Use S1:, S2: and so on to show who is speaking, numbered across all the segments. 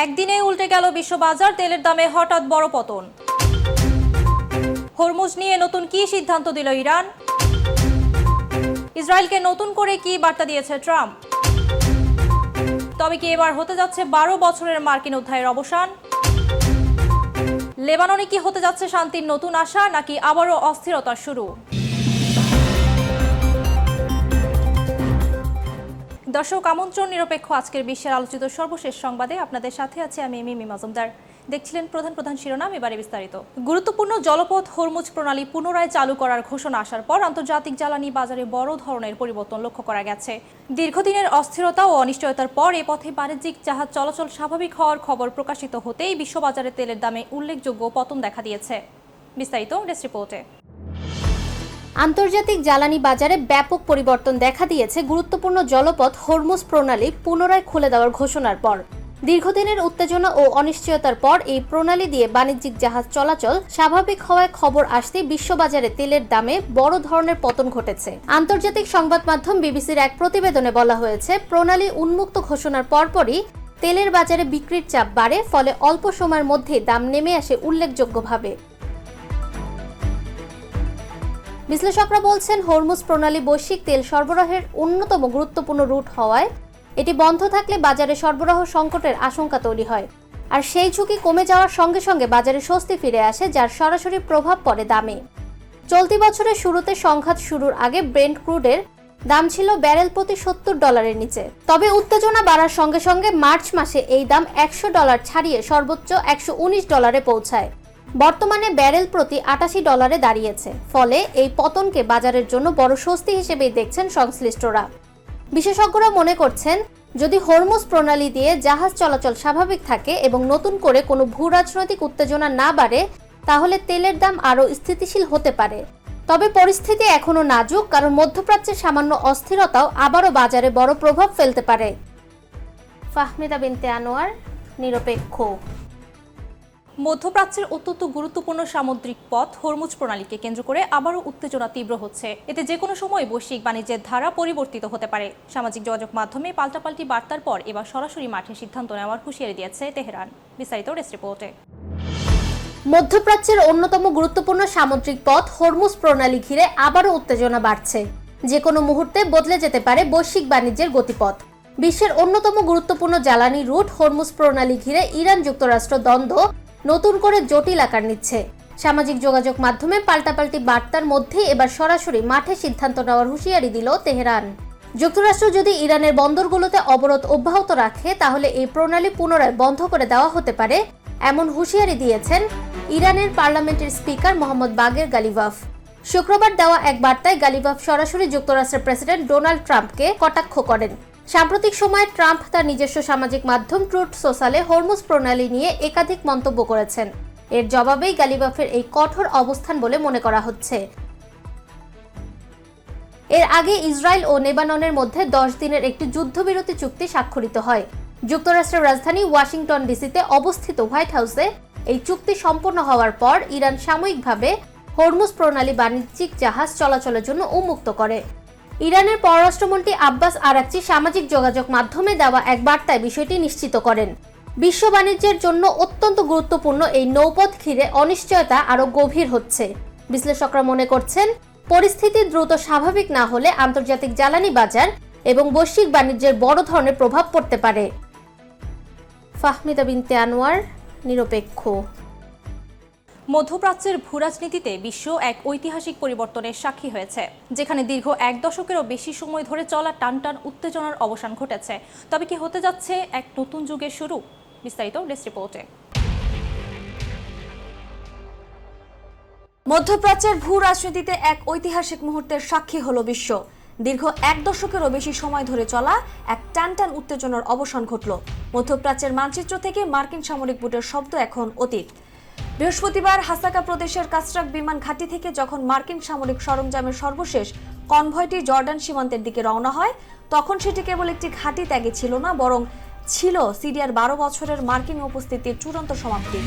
S1: একদিনেই উল্টে গেল বিশ্ববাজার, তেলের দামে হঠাৎ বড় পতন। হরমুজ নিয়ে নতুন কি সিদ্ধান্ত দিল ইরান? ইসরায়েলকে নতুন করে কি বার্তা দিয়েছে ট্রাম্প? তবে কি এবার হতে যাচ্ছে 12 বছরের মার্কিন অধ্যায়ের অবসান? লেবাননে কি হতে যাচ্ছে শান্তির নতুন আশা, নাকি আবারও অস্থিরতার শুরু? দর্শক, আমন্ত্রণ নিরপেক্ষ আজকের বিশ্বের আলোচিত সর্বশেষ সংবাদে আপনাদের সাথে আছে আমি মিমি মাজুমদার। দেখছিলেন প্রধান শিরোনাম, এবারে বিস্তারিত। গুরুত্বপূর্ণ জলপথ হরমুজ প্রণালী পুনরায় চালু করার ঘোষণা আসার পর আন্তর্জাতিক জ্বালানি বাজারে বড় ধরনের পরিবর্তন লক্ষ্য করা গেছে। দীর্ঘদিনের অস্থিরতা ও অনিশ্চয়তার পর এ পথে বাণিজ্যিক জাহাজ চলাচল স্বাভাবিক হওয়ার খবর প্রকাশিত হতেই বিশ্ববাজারে তেলের দামে উল্লেখযোগ্য পতন দেখা দিয়েছে। বিস্তারিত ডেস্ক রিপোর্টে।
S2: আন্তর্জাতিক জ্বালানি বাজারে ব্যাপক পরিবর্তন দেখা দিয়েছে গুরুত্বপূর্ণ জলপথ হরমুজ প্রণালী পুনরায় খুলে দেওয়ার ঘোষণার পর। দীর্ঘদিনের উত্তেজনা ও অনিশ্চয়তার পর এই প্রণালী দিয়ে বাণিজ্যিক জাহাজ চলাচল স্বাভাবিক হওয়ায় খবর আসতেই বিশ্ববাজারে তেলের দামে বড় ধরনের পতন ঘটেছে। আন্তর্জাতিক সংবাদ মাধ্যম বিবিসির এক প্রতিবেদনে বলা হয়েছে, প্রণালী উন্মুক্ত ঘোষণার পরপরই তেলের বাজারে বিক্রির চাপ বাড়ে, ফলে অল্প সময়ের মধ্যে দাম নেমে আসে উল্লেখযোগ্যভাবে। বিশ্লেষকরা বলছেন, হরমুজ প্রণালী বৈশ্বিক তেল সরবরাহের অন্যতম গুরুত্বপূর্ণ রুট হওয়ায় এটি বন্ধ থাকলে বাজারে সরবরাহ সংকটের আশঙ্কা তৈরি হয়। আর সেই ঝুঁকি কমে যাওয়ার সঙ্গে সঙ্গে বাজারে স্বস্তি ফিরে আসে, যার সরাসরি প্রভাব পড়ে দামে। চলতি বছরের শুরুতে সংঘাত শুরুর আগে ব্রেন্ট ক্রুডের দাম ছিল ব্যারেল প্রতি $70 নিচে। তবে উত্তেজনা বাড়ার সঙ্গে সঙ্গে মার্চ মাসে এই দাম $100 ছাড়িয়ে সর্বোচ্চ $119 পৌঁছায়। বর্তমানে ব্যারেল প্রতি $88 দাঁড়িয়েছে। ফলে এই পতনকে বাজারের জন্য বড় স্বস্তি হিসেবেই দেখছেন সংশ্লিষ্টরা। বিশেষজ্ঞরা মনে করছেন, যদি হরমুজ প্রণালী দিয়ে জাহাজ চলাচল স্বাভাবিক থাকে এবং নতুন করে কোনো ভূরাজনৈতিক উত্তেজনা না বাড়ে, তাহলে তেলের দাম আরও স্থিতিশীল হতে পারে। তবে পরিস্থিতি এখনও নাজুক, কারণ মধ্যপ্রাচ্যের সামান্য অস্থিরতাও আবারও বাজারে বড় প্রভাব ফেলতে পারে। ফাহমিদা বিনতে আনোয়ার, নিরপেক্ষ।
S1: মধ্যপ্রাচ্যের অত্যন্ত গুরুত্বপূর্ণ সামুদ্রিক পথ হরমুজ প্রণালীকে কেন্দ্র করে আবারও উত্তেজনা তীব্র হচ্ছে। এতে যে কোনো সময় বৈশ্বিক বাণিজ্যের ধারা পরিবর্তিত হতে পারে। সামাজিক যোগাযোগ মাধ্যমে পাল্টাপাল্টি বার্তার পর এবার সরাসরি মাঠে সিদ্ধান্ত নেওয়ার হুঁশিয়ারি দিয়েছে তেহরান। বিস্তারিত ডেস্ক রিপোর্টে।
S2: মধ্যপ্রাচ্যের অন্যতম গুরুত্বপূর্ণ সামুদ্রিক পথ হরমুজ প্রণালী ঘিরে আবারও উত্তেজনা বাড়ছে। যে কোনো মুহূর্তে বদলে যেতে পারে বৈশ্বিক বাণিজ্যের গতিপথ। বিশ্বের অন্যতম গুরুত্বপূর্ণ জ্বালানি রুট হরমুজ প্রণালী ঘিরে ইরান যুক্তরাষ্ট্র দ্বন্দ্ব নতুন করে জটিল আকার নিচ্ছে। সামাজিক যোগাযোগ মাধ্যমে পাল্টাপাল্টি বার্তার মধ্যেই এবার সরাসরি মাঠে সিদ্ধান্ত নেওয়ার হুঁশিয়ারি দিল তেহরান। যুক্তরাষ্ট্র যদি ইরানের বন্দরগুলোতে অবরোধ অব্যাহত রাখে, তাহলে এই প্রণালী পুনরায় বন্ধ করে দেওয়া হতে পারে, এমন হুঁশিয়ারি দিয়েছেন ইরানের পার্লামেন্টের স্পিকার মোহাম্মদ বাগের গালিবাফ। শুক্রবার দেওয়া এক বার্তায় গালিবাফ সরাসরি যুক্তরাষ্ট্রের প্রেসিডেন্ট ডোনাল্ড ট্রাম্পকে কটাক্ষ করেন। সাম্প্রতিক সময়ে ট্রাম্প তার নিজস্ব সামাজিক মাধ্যম ট্রুথ সোশ্যালে হরমুজ প্রণালী নিয়ে একাধিক মন্তব্য করেছেন। এর জবাবেই গালিবাফের এই কঠোর অবস্থান বলে মনে করা হচ্ছে। এর আগে ইসরায়েল ও লেবাননের মধ্যে 10 দিনের একটি যুদ্ধবিরতি চুক্তি স্বাক্ষরিত হয়। যুক্তরাষ্ট্রের রাজধানী ওয়াশিংটন ডিসিতে অবস্থিত হোয়াইট হাউসে এই চুক্তি সম্পন্ন হওয়ার পর ইরান সাময়িকভাবে হরমুজ প্রণালী বাণিজ্যিক জাহাজ চলাচলের জন্য উন্মুক্ত করে। ইরানের পররাষ্ট্রমন্ত্রী আব্বাস আরাকচি সামাজিক যোগাযোগ মাধ্যমে দেওয়া এক বার্তায় বিষয়টি নিশ্চিত করেন। বিশ্ব বাণিজ্যের জন্য অত্যন্ত গুরুত্বপূর্ণ এই নৌপথ ঘিরে অনিশ্চয়তা আরও গভীর হচ্ছে। বিশ্লেষকরা মনে করছেন, পরিস্থিতি দ্রুত স্বাভাবিক না হলে আন্তর্জাতিক জ্বালানি বাজার এবং বৈশ্বিক বাণিজ্যের বড় ধরনের প্রভাব পড়তে পারে। ফাহমিদা বিনতে আনোয়ার, নিরপেক্ষ।
S1: মধ্যপ্রাচ্যের ভূরাজনীতিতে বিশ্ব এক ঐতিহাসিক পরিবর্তনের সাক্ষী হয়েছে, যেখানে দীর্ঘ 1 দশকেরও বেশি সময় ধরে চলা টানটান উত্তেজনার অবসান ঘটেছে। তবে কি হতে যাচ্ছে এক নতুন যুগের শুরু? বিস্তারিত ডেস্ক রিপোর্টে।
S3: মধ্যপ্রাচ্যের ভূ রাজনীতিতে এক ঐতিহাসিক মুহূর্তের সাক্ষী হলো বিশ্ব। দীর্ঘ 1 দশকেরও বেশি সময় ধরে চলা এক টানটান উত্তেজনার অবসান ঘটল। মধ্যপ্রাচ্যের মানচিত্র থেকে মার্কিন সামরিক বুটের শব্দ এখন অতীত। বৃহস্পতিবার হাসাকা প্রদেশের কাসরাক বিমান ঘাঁটি থেকে যখন মার্কিন সামরিক সরঞ্জামের সর্বশেষ কনভয়টি জর্ডান সীমান্তের দিকে রওনা হয়, তখন সেটি কেবল একটি ঘাঁটি ত্যাগী ছিল না, বরং ছিল সিরিয়ার 12 বছরের মার্কিন উপস্থিতির চূড়ান্ত সমাপ্তি।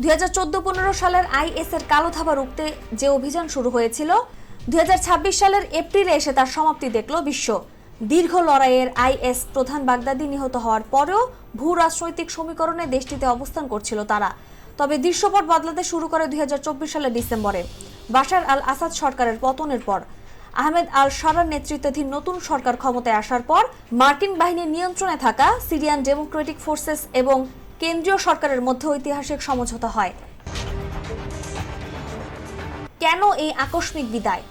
S3: 2014-15 সালের আইএস এর কালো থাবা রুখতে যে অভিযান শুরু হয়েছিল, 2026 সালের এপ্রিলে এসে তার সমাপ্তি দেখল বিশ্ব। দীর্ঘ লড়াইয়ের আইএস প্রধান বাগদাদি নিহত হওয়ার পরেও ভূ রাজনৈতিক সমীকরণে দেশটিতে অবস্থান করছিল তারা। তবে দৃশ্যপট বদলাতে শুরু করে 2024 সালের ডিসেম্বরে বাশার আল আসাদ সরকারের পতনের পর। আহমেদ আল শারার নেতৃত্বাধীন নতুন সরকার ক্ষমতায় আসার পর মার্কিন বাহিনীর নিয়ন্ত্রণে থাকা সিরিয়ান ডেমোক্রেটিক ফোর্সেস এবং কেন্দ্রীয় সরকারের মধ্যে ঐতিহাসিক সমঝোতা হয়। কেন এই আকস্মিক বিদায়?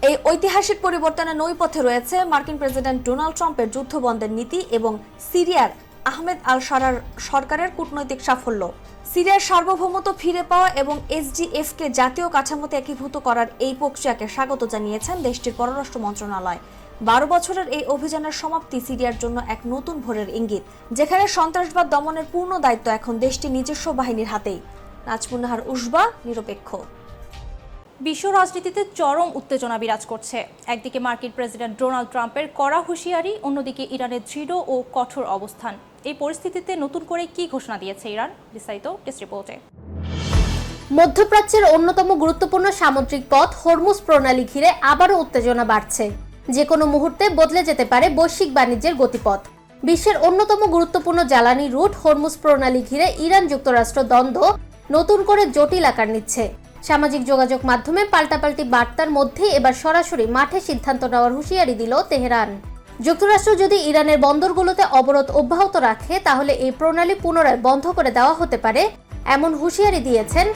S3: এই ঐতিহাসিক পরিবর্তনের নৈপথ্যে রয়েছে মার্কিন প্রেসিডেন্ট ডোনাল্ড ট্রাম্পের যুদ্ধবন্ধের নীতি এবং সিরিয়ার আহমেদ আল শারার সরকারের কূটনৈতিক সাফল্য। সিরিয়ার সার্বভৌমত্ব ফিরে পাওয়া এবং এসডিএফকে জাতীয় কাঠামোতে একীভূত করার এই প্রক্রিয়াকে স্বাগত জানিয়েছেন দেশটির পররাষ্ট্র মন্ত্রণালয়। 12 বছরের এই অভিযানের সমাপ্তি সিরিয়ার জন্য এক নতুন ভোরের ইঙ্গিত, যেখানে সন্ত্রাসবাদ দমনের পূর্ণ দায়িত্ব এখন দেশটির নিজস্ব বাহিনীর হাতেই। নাজমুন্নাহার উসবা, নিরপেক্ষ।
S1: বিশ্ব রাজনীতিতে চরম উত্তেজনা বিরাজ করছে। একদিকে মার্কিন প্রেসিডেন্ট ডোনাল্ড ট্রাম্পের কড়া হুঁশিয়ারি, অন্যদিকে ইরানের দৃঢ় ও কঠোর অবস্থান। এই পরিস্থিতিতে নতুন করে কি ঘোষণা দিয়েছে ইরান? বিস্তারিত টেস্ট রিপোর্টে।
S2: মধ্যপ্রাচ্যের অন্যতম গুরুত্বপূর্ণ সামুদ্রিক পথ হরমুজ প্রণালী ঘিরে আবারও উত্তেজনা বাড়ছে। যে কোনো মুহূর্তে বদলে যেতে পারে বৈশ্বিক বাণিজ্যের গতিপথ। বিশ্বের অন্যতম গুরুত্বপূর্ণ জ্বালানি রুট হরমুজ প্রণালী ঘিরে ইরান যুক্তরাষ্ট্র দ্বন্দ্ব নতুন করে জটিল আকার নিচ্ছে। সামাজিক যোগাযোগ মাধ্যমে পাল্টাপাল্টি বার্তার মধ্যেই এবার সরাসরি মাঠে সিদ্ধান্ত নেওয়ার হুঁশিয়ারি দিল তেহরান। যুক্তরাষ্ট্র যদি ইরানের বন্দরগুলোতে অবরোধ অব্যাহত রাখে তাহলে এই প্রণালী পুনরায় বন্ধ করে দেওয়া হতে পারে, এমন হুঁশিয়ারি দিয়েছেন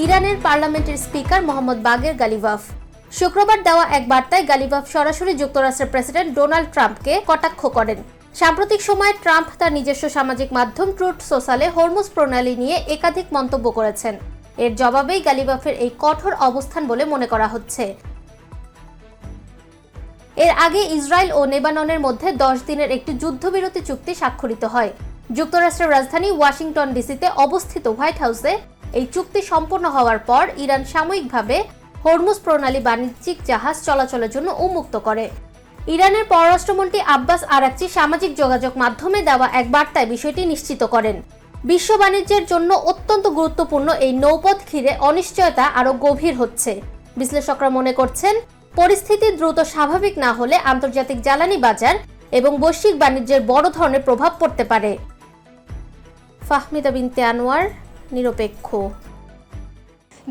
S2: ইরানের পার্লামেন্টের স্পিকার মোহাম্মদ বাগের গালিবাফ। শুক্রবার দেওয়া এক বার্তায় গালিবাফ সরাসরি যুক্তরাষ্ট্রের প্রেসিডেন্ট ডোনাল্ড ট্রাম্পকে কটাক্ষ করেন। সাম্প্রতিক সময়ে ট্রাম্প তার নিজস্ব সামাজিক মাধ্যম ট্রুথ সোশ্যালে হরমুজ প্রণালী নিয়ে একাধিক মন্তব্য করেছেন। এর জবাবেই গালিবাফের এই কঠোর অবস্থান বলে মনে করা হচ্ছে। এর আগে ইসরায়েল ও লেবাননের মধ্যে 10 দিনের একটি যুদ্ধবিরতি চুক্তি স্বাক্ষরিত হয়। যুক্তরাষ্ট্রের রাজধানী ওয়াশিংটন ডিসিতে অবস্থিত হোয়াইট হাউসে এই চুক্তি সম্পন্ন হওয়ার পর ইরান সাময়িকভাবে হরমুজ প্রণালী বাণিজ্যিক জাহাজ চলাচলের জন্য উন্মুক্ত করে। ইরানের পররাষ্ট্রমন্ত্রী আব্বাস আরাকচি সামাজিক যোগাযোগ মাধ্যমে দেওয়া এক বার্তায় বিষয়টি নিশ্চিত করেন। বিশ্ব বাণিজ্যের জন্য অত্যন্ত গুরুত্বপূর্ণ এই নৌপথ ঘিরে অনিশ্চয়তা আরও গভীর হচ্ছে। বিশ্লেষকরা মনে করছেন, পরিস্থিতি দ্রুত স্বাভাবিক না হলে আন্তর্জাতিক জ্বালানি বাজার এবং বৈশ্বিক বাণিজ্যের বড় ধরনের প্রভাব পড়তে পারে। ফাহমিদা বিনতে আনোয়ার, নিরপেক্ষ।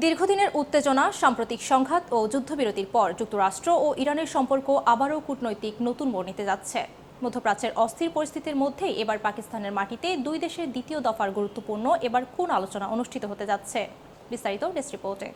S1: দীর্ঘদিনের উত্তেজনা, সাম্প্রতিক সংঘাত ও যুদ্ধবিরতির পর যুক্তরাষ্ট্র ও ইরানের সম্পর্ক আবারও কূটনৈতিক নতুন মোড় নিতে যাচ্ছে। মধ্যপ্রাচ্যের অস্থির পরিস্থিতির মধ্যেই এবার পাকিস্তানের মাটিতে দুই দেশের দ্বিতীয় দফার গুরুত্বপূর্ণ এবার কোন আলোচনা অনুষ্ঠিত হতে যাচ্ছে? বিস্তারিত ডেস্ক রিপোর্টে।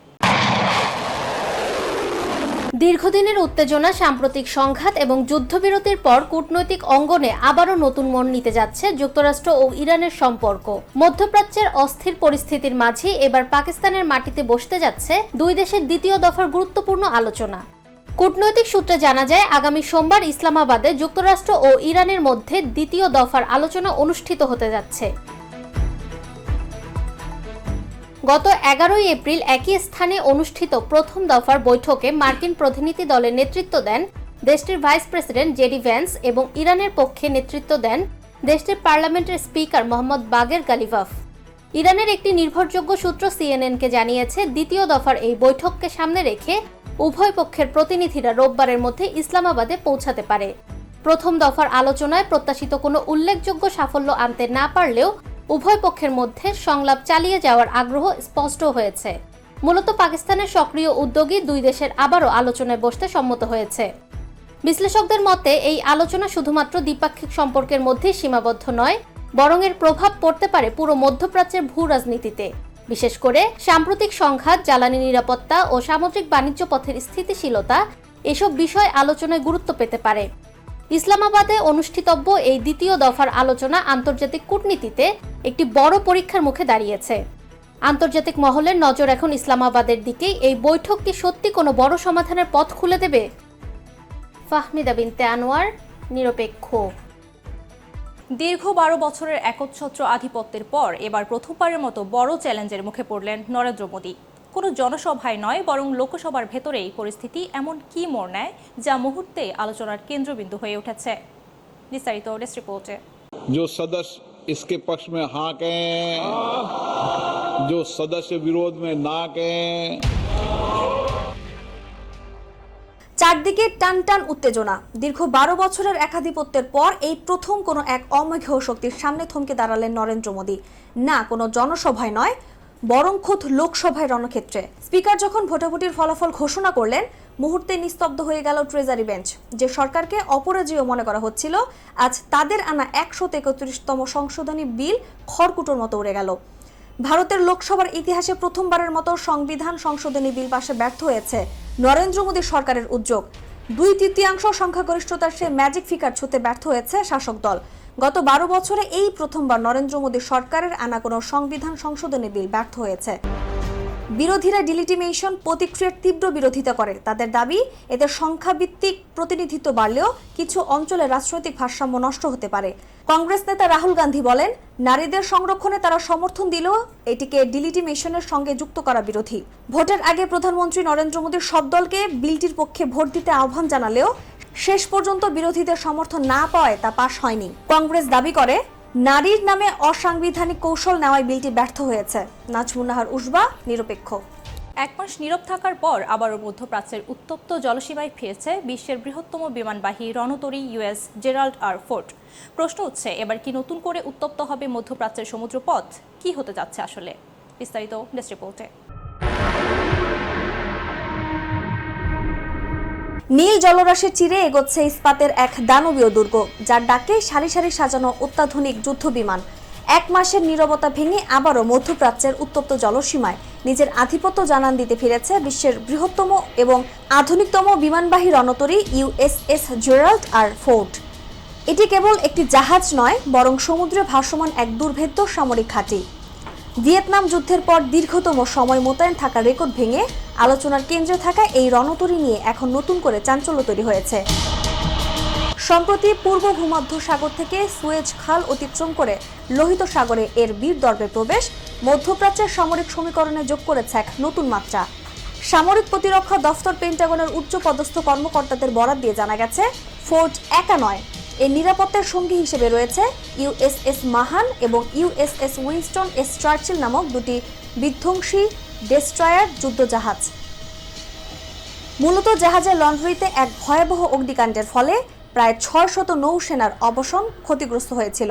S2: দীর্ঘদিনের উত্তেজনা, সাম্প্রতিক সংঘাত এবং যুদ্ধবিরতির পর কূটনৈতিক অঙ্গনে আবারও নতুন মোড় নিতে যাচ্ছে যুক্তরাষ্ট্র ও ইরানের সম্পর্ক। মধ্যপ্রাচ্যের অস্থির পরিস্থিতির মাঝে এবার পাকিস্তানের মাটিতে বসতে যাচ্ছে দুই দেশের দ্বিতীয় দফার গুরুত্বপূর্ণ আলোচনা। কূটনৈতিক সূত্রে জানা যায়, আগামী সোমবার ইসলামাবাদে যুক্তরাষ্ট্র ও ইরানের মধ্যে দ্বিতীয় দফার আলোচনা অনুষ্ঠিত হতে যাচ্ছে। গত 11 এপ্রিল একই স্থানে অনুষ্ঠিত প্রথম দফার বৈঠকে মার্কিন প্রতিনিধি দলের নেতৃত্ব দেন দেশটির ভাইস প্রেসিডেন্ট জেডি ভ্যান্স এবং ইরানের পক্ষে নেতৃত্ব দেন দেশটির পার্লামেন্টের স্পিকার মোহাম্মদ বাগের গালিবাফ। ইরানের একটি নির্ভরযোগ্য সূত্র সিএনএনকে জানিয়েছে, দ্বিতীয় দফার এই বৈঠককে সামনে রেখে উভয় পক্ষের প্রতিনিধিরা রোববারের মধ্যে ইসলামাবাদে পৌঁছাতে পারে। প্রথম দফার আলোচনায় প্রত্যাশিত কোনো উল্লেখযোগ্য সাফল্য আনতে না পারলেও উভয় পক্ষের মধ্যে সংলাপ চালিয়ে যাওয়ার আগ্রহ স্পষ্ট হয়েছে। মূলত পাকিস্তানের সক্রিয় উদ্যোগী দুই দেশের আবারও আলোচনায় বসতে সম্মত হয়েছে। বিশ্লেষকদের মতে এই আলোচনা শুধুমাত্র দ্বিপাক্ষিক সম্পর্কের মধ্যেই সীমাবদ্ধ নয়, বরং এর প্রভাব পড়তে পারে পুরো মধ্যপ্রাচ্যের ভূ রাজনীতিতে। বিশেষ করে সাম্প্রতিক সংঘাত, জ্বালানি নিরাপত্তা ও সামুদ্রিক বাণিজ্য পথের স্থিতিশীলতা এসব বিষয় আলোচনায় গুরুত্ব পেতে পারে। ইসলামাবাদে অনুষ্ঠিতব্য এই দ্বিতীয় দফার আলোচনা আন্তর্জাতিক কূটনীতিতে একটি বড় পরীক্ষার মুখে দাঁড়িয়েছে। আন্তর্জাতিক মহলের নজর এখন ইসলামাবাদের দিকেই। এই বৈঠক কি সত্যি কোনো বড় সমাধানের পথ খুলে দেবে? ফাহমিদা বিনতে আনোয়ার, নিরপেক্ষ।
S1: দীর্ঘ 12 বছরের একচ্ছত্র আধিপত্যের পর এবার প্রথমবারের মতো বড় চ্যালেঞ্জের মুখে পড়লেন নরেন্দ্র মোদী। কোনো জনসভায় নয়, বরং লোকসভার ভেতরেই পরিস্থিতি এমন কি মোড় নেয় যা মুহূর্তে আলোচনার কেন্দ্রবিন্দু হয়ে উঠেছে? বিস্তারিত ডেস্ক রিপোর্টে।
S4: जो सदस्य इसके पक्ष में हाँ कहें, जो सदस्य विरोध में ना कहें।
S3: চারদিকে টানটান উত্তেজনা। দীর্ঘ 12 বছরের একাধিপত্যের পর এই প্রথম কোনো এক অমেঘেয় শক্তির সামনে থমকে দাঁড়ালেন নরেন্দ্র মোদী। না কোনো জনসভায় নয়, বরং খোদ লোকসভায় রণক্ষেত্রে। স্পিকার যখন ভোটাভুটির ফলাফল ঘোষণা করলেন, মুহূর্তে নিস্তব্ধ হয়ে গেল ট্রেজারি বেঞ্চ। যে সরকারকে অপরাজেয় মনে করা হচ্ছিল, আজ তাদের আনা 133তম সংশোধনী বিল খড়কুটোর মতো উড়ে গেল। ভারতের লোকসভার ইতিহাসে প্রথমবারের মতো সংবিধান সংশোধনী বিল পাশে ব্যর্থ হয়েছে নরেন্দ্র মোদী সরকারের উদ্যোগ। 2/3 সংখ্যাগরিষ্ঠতার সে ম্যাজিক ফিগার ছুঁতে ব্যর্থ হয়েছে শাসক দল। গত 12 বছরে এই প্রথমবার নরেন্দ্র মোদী সরকারের আনা কোনো সংবিধান সংশোধনী বিল ব্যর্থ হয়েছে। বিরোধীরা ডিলিটিমেশন প্রতিক্রিয়ার তীব্র বিরোধিতা করে। তাদের দাবি, এতে সংখ্যাভিত্তিক প্রতিনিধিত্ব বাড়লেও কিছু অঞ্চলে রাজনৈতিক ভারসাম্য নষ্ট হতে পারে। কংগ্রেস নেতা রাহুল গান্ধী বলেন, নারীদের সংরক্ষণে তারা সমর্থন দিলেও এটিকে ডিলিটিমেশনের সঙ্গে যুক্ত করা বিরোধী। ভোটের আগে প্রধানমন্ত্রী নরেন্দ্র মোদী সব দলকে বিলটির পক্ষে ভোট দিতে আহ্বান জানালেও শেষ পর্যন্ত বিরোধীদের সমর্থন না পাওয়ায় তা পাশ হয়নি। কংগ্রেস দাবি করে, নারীর নামে অসাংবিধানিক কৌশল নেওয়ায় বিলটি ব্যর্থ হয়েছে। নাজমুন নাহার উসবা, নিরপেক্ষ।
S1: 1 মাস নীরব থাকার পর আবারও মধ্যপ্রাচ্যের উত্তপ্ত জলসীমায় ফিরেছে বিশ্বের বৃহত্তম বিমানবাহী রণতরী ইউএস জেরাল্ড আর ফোর্ড। প্রশ্ন হচ্ছে, এবার কি নতুন করে উত্তপ্ত হবে মধ্যপ্রাচ্যের সমুদ্রপথ? কি হতে যাচ্ছে আসলে? বিস্তারিত ডেস্ক রিপোর্টে।
S3: নীল জলরাশি চিরে এগোচ্ছে ইস্পাতের এক দানবীয় দুর্গ, যার ডাকে সারি সারি সাজানো অত্যাধুনিক যুদ্ধবিমান। 1 মাসের নীরবতা ভেঙে আবারও মধ্যপ্রাচ্যের উত্তপ্ত জলসীমায় নিজের আধিপত্য জানান দিতে ফিরেছে বিশ্বের বৃহত্তম এবং আধুনিকতম বিমানবাহী রণতরী ইউএসএস জেরাল্ড আর ফোর্ড। এটি কেবল একটি জাহাজ নয়, বরং সমুদ্রে ভাসমান এক দুর্ভেদ্য সামরিক ঘাঁটি। ভিয়েতনাম যুদ্ধের পর দীর্ঘতম সময় মোতায়েন থাকা রেকর্ড ভেঙে আলোচনার কেন্দ্রে থাকা এই রণতরী নিয়ে এখন নতুন করে চাঞ্চল্য তৈরি হয়েছে। সম্প্রতি পূর্ব ভূমধ্য সাগর থেকে সুয়েজ খাল অতিক্রম করে লোহিত সাগরে এর বীর দর্পে প্রবেশ মধ্যপ্রাচ্যের সামরিক সমীকরণে যোগ করেছে এক নতুন মাত্রা। সামরিক প্রতিরক্ষা দফতর পেন্টাগনের উচ্চপদস্থ কর্মকর্তাদের বরাত দিয়ে জানা গেছে, ফোর্ড একা নয়, এর নিরাপত্তার সঙ্গী হিসেবে রয়েছে ইউএসএস মাহান এবং ইউএসএস উইনস্টন এস চার্চিল নামক দুটি বিধ্বংসী ডেস্ট্রয়ার যুদ্ধজাহাজ। মূলত জাহাজের লন্ড্রিতে এক ভয়াবহ অগ্নিকাণ্ডের ফলে প্রায় 600 নৌসেনার অবসন ক্ষতিগ্রস্ত হয়েছিল।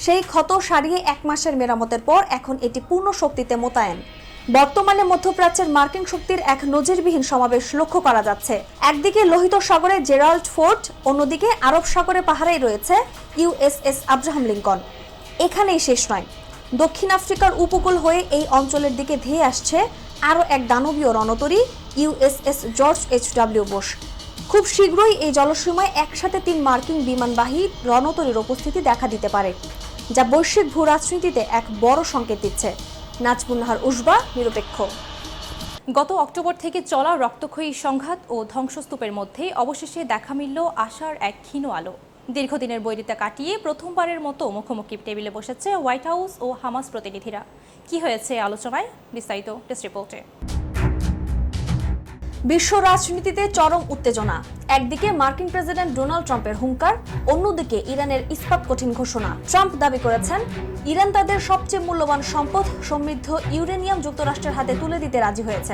S3: সেই ক্ষত সারিয়ে 1 মাসের মেরামতের পর এখন এটি পূর্ণ শক্তিতে মোতায়েন। বর্তমানে মধ্যপ্রাচ্যের মার্কিন শক্তির এক নজিরবিহীন সমাবেশ লক্ষ্য করা যাচ্ছে। একদিকে লোহিত সাগরে জেরাল্ড ফোর্ড, অন্যদিকে আরব সাগরে পাহারায় রয়েছে ইউএসএস আব্রাহাম লিঙ্কন। এখানেই শেষ নয়, দক্ষিণ আফ্রিকার উপকূল হয়ে এই অঞ্চলের দিকে ধেয়ে আসছে আরও এক দানবীয় রণতরী ইউএসএস জর্জ এইচ.ডব্লিউ. বুশ। খুব শীঘ্রই এই জলসীমায় একসাথে 3 মার্কিন বিমানবাহী রণতরীর উপস্থিতি দেখা দিতে পারে, যা বৈশ্বিক ভূ রাজনীতিতে এক বড় সংকেত দিচ্ছে। নাজমুন নাহার উসবা, নিরপেক্ষ।
S1: গত অক্টোবর থেকে চলা রক্তক্ষয়ী সংঘাত ও ধ্বংসস্তূপের মধ্যে অবশেষে দেখা মিলল আশার এক ক্ষীণ আলো। দীর্ঘদিনের বৈরিতা কাটিয়ে প্রথমবারের মতো মুখোমুখি টেবিলে বসেছে হোয়াইট হাউস ও হামাস প্রতিনিধিরা। কি হয়েছে আলোচনায়? বিস্তারিত ডেস্ক রিপোর্টে।
S3: বিশ্ব রাজনীতিতে চরম উত্তেজনা। একদিকে মার্কিন প্রেসিডেন্ট ডোনাল্ড ট্রাম্পের হুঙ্কার, অন্যদিকে ইরানের ইস্পাত কঠিন ঘোষণা। ট্রাম্প দাবি করেছেন, ইরান তাদের সবচেয়ে মূল্যবান সম্পদ সমৃদ্ধ ইউরেনিয়াম যুক্তরাষ্ট্রের হাতে তুলে দিতে রাজি হয়েছে।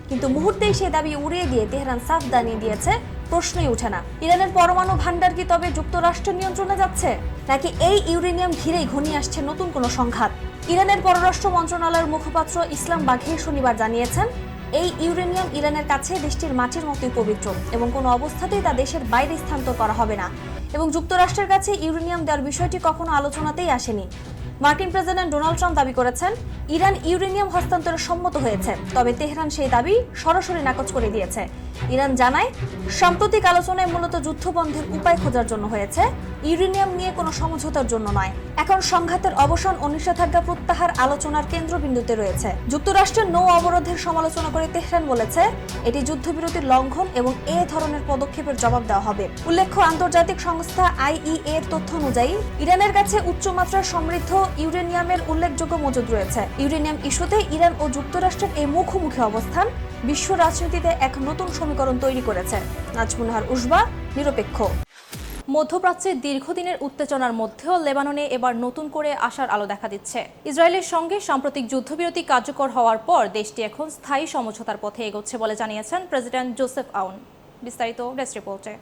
S3: কিন্তু মুহূর্তেই সে দাবি উড়িয়ে দিয়ে তেহরান সাফ জানিয়ে দিয়েছে, প্রশ্নই ওঠে না, ইরানের পরমাণু ভান্ডার কি তবে যুক্তরাষ্ট্রের নিয়ন্ত্রণে যাচ্ছে, নাকি এই ইউরেনিয়াম ঘিরেই ঘনিয়ে আসছে নতুন কোনো সংঘাত? ইরানের পররাষ্ট্র মন্ত্রণালয়ের মুখপাত্র ইসলাম বাঘি শনিবার জানিয়েছেন, এই ইউরেনিয়াম ইরানের কাছে দেশটির মাটির মতোই পবিত্র এবং কোনো অবস্থাতেই তা দেশের বাইরে স্থানান্তর করা হবে না, এবং যুক্তরাষ্ট্রের কাছে ইউরেনিয়াম দেওয়ার বিষয়টি কখনো আলোচনাতেই আসেনি। মার্কিন প্রেসিডেন্ট ডোনাল্ড ট্রাম্প দাবি করেছেন, ইরান ইউরেনিয়াম হস্তান্তরে সম্মত হয়েছে, তবে তেহরান সেই দাবি সরাসরি নাকচ করে দিয়েছে। ইরান জানায়, সাম্প্রতিক আলোচনায় মূলত যুদ্ধবন্ধের উপায় খোঁজার জন্য হয়েছে, ইউরেনিয়াম নিয়ে কোনো সমঝোতার জন্য নয়। এখন সংঘাতের অবসান ও নিষেধাজ্ঞা প্রত্যাহার আলোচনার কেন্দ্রবিন্দুতে রয়েছে। যুক্তরাষ্ট্রের নৌ অবরোধের সমালোচনা করে তেহরান বলেছে, এটি যুদ্ধবিরতির লঙ্ঘন এবং এ ধরনের পদক্ষেপের জবাব দেওয়া হবে। উল্লেখ্য, আন্তর্জাতিক সংস্থা আইইএ এর তথ্য অনুযায়ী ইরানের কাছে উচ্চমাত্রার সমৃদ্ধ ইউরেনিয়ামের উল্লেখযোগ্য মজুদ রয়েছে। ইউরেনিয়াম ইস্যুতে ইরান ও যুক্তরাষ্ট্রের এই মুখোমুখি অবস্থান বিশ্ব রাজনীতিতে এক নতুন সমীকরণ তৈরি করেছে। নাজমুন নাহার উসবা, নিরপেক্ষ।
S1: মধ্যপ্রাচ্যের দীর্ঘদিনের উত্তেজনার মধ্যেও লেবাননে এবার নতুন করে আশার আলো দেখা দিচ্ছে। ইসরায়েলের সঙ্গে সাম্প্রতিক যুদ্ধবিরতি কার্যকর হওয়ার পর দেশটি এখন স্থায়ী সমঝোতার পথে এগোচ্ছে বলে জানিয়েছেন প্রেসিডেন্ট জোসেফ আউন। বিস্তারিত ডেস্ক রিপোর্টে।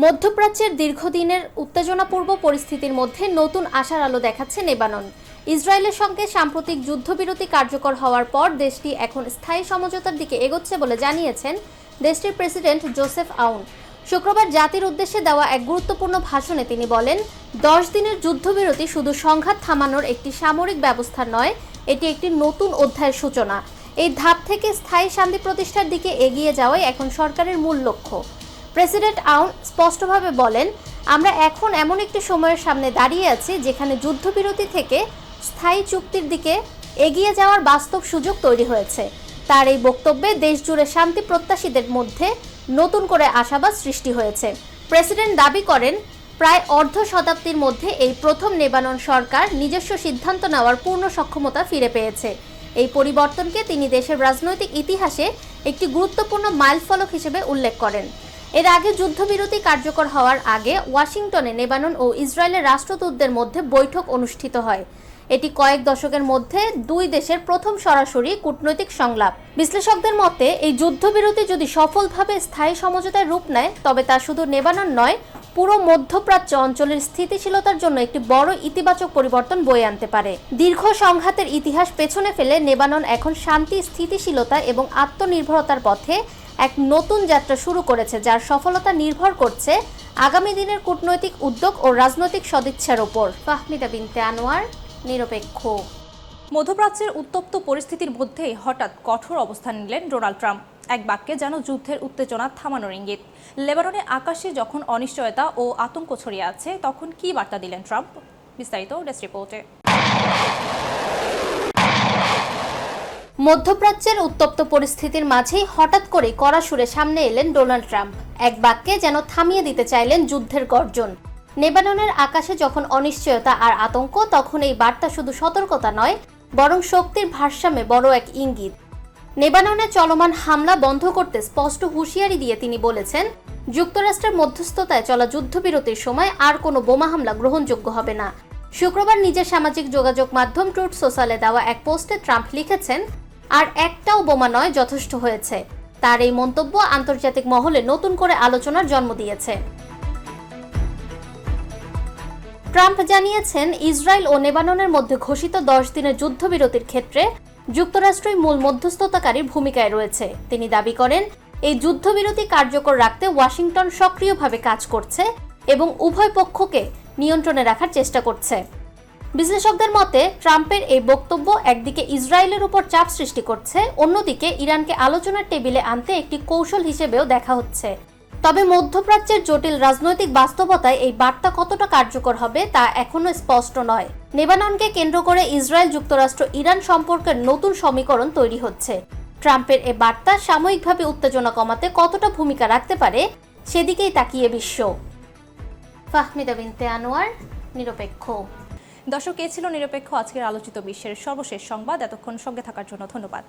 S2: মধ্যপ্রাচ্যের দীর্ঘদিনের উত্তেজনাপূর্ণ পরিস্থিতির মধ্যে নতুন আশার আলো দেখাচ্ছে লেবানন। ইসরায়েলের সঙ্গে সাম্প্রতিক যুদ্ধবিরতি কার্যকর হওয়ার পর দেশটি এখন স্থায়ী সমঝোতার দিকে এগোচ্ছে বলে জানিয়েছেন দেশটির প্রেসিডেন্ট জোসেফ আউন। শুক্রবার জাতির উদ্দেশ্যে দেওয়া এক গুরুত্বপূর্ণ ভাষণে তিনি বলেন, 10 দিনের যুদ্ধবিরতি শুধু সংঘাত থামানোর একটি সামরিক ব্যবস্থা নয়, এটি একটি নতুন অধ্যায়ের সূচনা। এই ধাপ থেকে স্থায়ী শান্তি প্রতিষ্ঠার দিকে এগিয়ে যাওয়াই এখন সরকারের মূল লক্ষ্য। প্রেসিডেন্ট আউন স্পষ্টভাবে বলেন, আমরা এখন এমন একটি সময়ের সামনে দাঁড়িয়ে আছি যেখানে যুদ্ধবিরতি থেকে স্থায়ী চুক্তির দিকে এগিয়ে যাওয়ার বাস্তব সুযোগ তৈরি হয়েছে। তার এই বক্তব্যে দেশজুড়ে শান্তি প্রত্যাশীদের মধ্যে নতুন করে আশাবাদ সৃষ্টি হয়েছে। প্রেসিডেন্ট দাবি করেন, প্রায় অর্ধ শতাব্দীর মধ্যে এই প্রথম লেবানন সরকার নিজস্ব সিদ্ধান্ত নেওয়ার পূর্ণ সক্ষমতা ফিরে পেয়েছে। এই পরিবর্তনকে তিনি দেশের রাজনৈতিক ইতিহাসে একটি গুরুত্বপূর্ণ মাইলফলক হিসেবে উল্লেখ করেন। এর আগে যুদ্ধবিরতি কার্যকর হওয়ার আগে ওয়াশিংটনে লেবানন ও ইসরায়েলের রাষ্ট্রদূতদের মধ্যে বৈঠক অনুষ্ঠিত হয়। এটি কয়েক দশকের মধ্যে দুই দেশের প্রথম সরাসরি কূটনৈতিক সংলাপ। বিশ্লেষকদের মতে এই যুদ্ধবিরতি যদি সফলভাবে স্থায়ী সমঝোতায় রূপ নেয় তবে তা শুধু লেবানন নয়, পুরো মধ্যপ্রাচ্য অঞ্চলের স্থিতিশীলতার জন্য একটি বড় ইতিবাচক পরিবর্তন বয়ে আনতে পারে। দীর্ঘ সংঘাতের ইতিহাস পেছনে ফেলে লেবানন এখন শান্তি, স্থিতিশীলতা এবং আত্মনির্ভরতার পথে এক নতুন যাত্রা শুরু করেছে, যার সফলতা নির্ভর করছে আগামী দিনের কূটনৈতিক উদ্যোগ ও রাজনৈতিক সদিচ্ছার উপর। ফাহমিদা বিনতে আনোয়ার, নিরপেক্ষ।
S1: মধ্যপ্রাচ্যের উত্তপ্ত পরিস্থিতির মধ্যেই হঠাৎ কঠোর অবস্থান নিলেন ডোনাল্ড ট্রাম্প। এক বাক্যে যেন যুদ্ধের উত্তেজনা থামানোর ইঙ্গিত। লেবাননে আকাশে যখন অনিশ্চয়তা ও আতঙ্ক ছড়িয়ে আছে তখন কি বার্তা দিলেন ট্রাম্প? বিস্তারিত ডেস্ক রিপোর্টে।
S2: মধ্যপ্রাচ্যের উত্তপ্ত পরিস্থিতির মাঝেই হঠাৎ করে কড়া সুরে সামনে এলেন ডোনাল্ড ট্রাম্প। এক বাক্যে যেন থামিয়ে দিতে চাইলেন যুদ্ধের গর্জন। লেবাননের আকাশে যখন অনিশ্চয়তা আর আতঙ্ক, তখন এই বার্তা শুধু সতর্কতা নয়, বরং শক্তির ভারসাম্যে বড় এক ইঙ্গিত। লেবাননে চলমান হামলা বন্ধ করতে স্পষ্ট হুঁশিয়ারি দিয়ে তিনি বলেছেন, যুক্তরাষ্ট্রের মধ্যস্থতায় চলা যুদ্ধবিরতির সময় আর কোনো বোমা হামলা গ্রহণযোগ্য হবে না। শুক্রবার নিজের সামাজিক যোগাযোগ মাধ্যম ট্রুথ সোশ্যালে দেওয়া এক পোস্টে ট্রাম্প লিখেছেন, আর একটাও বোমা নয়, যথেষ্ট হয়েছে। তার এই মন্তব্য আন্তর্জাতিক মহলে নতুন করে আলোচনার জন্ম দিয়েছে। ট্রাম্প জানিয়েছেন, ইসরায়েল ও লেবাননের মধ্যে ঘোষিত 10 দিনের যুদ্ধবিরতির ক্ষেত্রে যুক্তরাষ্ট্রই মূল মধ্যস্থতাকারীর ভূমিকায় রয়েছে। তিনি দাবি করেন, এই যুদ্ধবিরতি কার্যকর রাখতে ওয়াশিংটন সক্রিয়ভাবে কাজ করছে এবং উভয় পক্ষকে নিয়ন্ত্রণে রাখার চেষ্টা করছে। বিশ্লেষকদের মতে ট্রাম্পের এই বক্তব্য একদিকে ইসরায়েলের উপর চাপ সৃষ্টি করছে, অন্যদিকে ইরানকে আলোচনার টেবিলে আনতে একটি কৌশল হিসেবেও দেখা হচ্ছে। তবে মধ্যপ্রাচ্যের জটিল রাজনৈতিক বাস্তবতায় এই বার্তা কতটা কার্যকর হবে তা এখনো স্পষ্ট নয়। লেবাননকে কেন্দ্র করে ইসরায়েল, যুক্তরাষ্ট্র, ইরান সম্পর্কের নতুন সমীকরণ তৈরি হচ্ছে। ট্রাম্পের এই বার্তা সাময়িকভাবে উত্তেজনা কমাতে কতটা ভূমিকা রাখতে পারে সেদিকেই তাকিয়ে বিশ্ব। ফাহমিদা বিনতে আনোয়ার, নিরপেক্ষ।
S1: দর্শক, এ ছিল নিরপেক্ষ আজকের আলোচিত বিশ্বের সর্বশেষ সংবাদ। এতক্ষণ সঙ্গে থাকার জন্য ধন্যবাদ।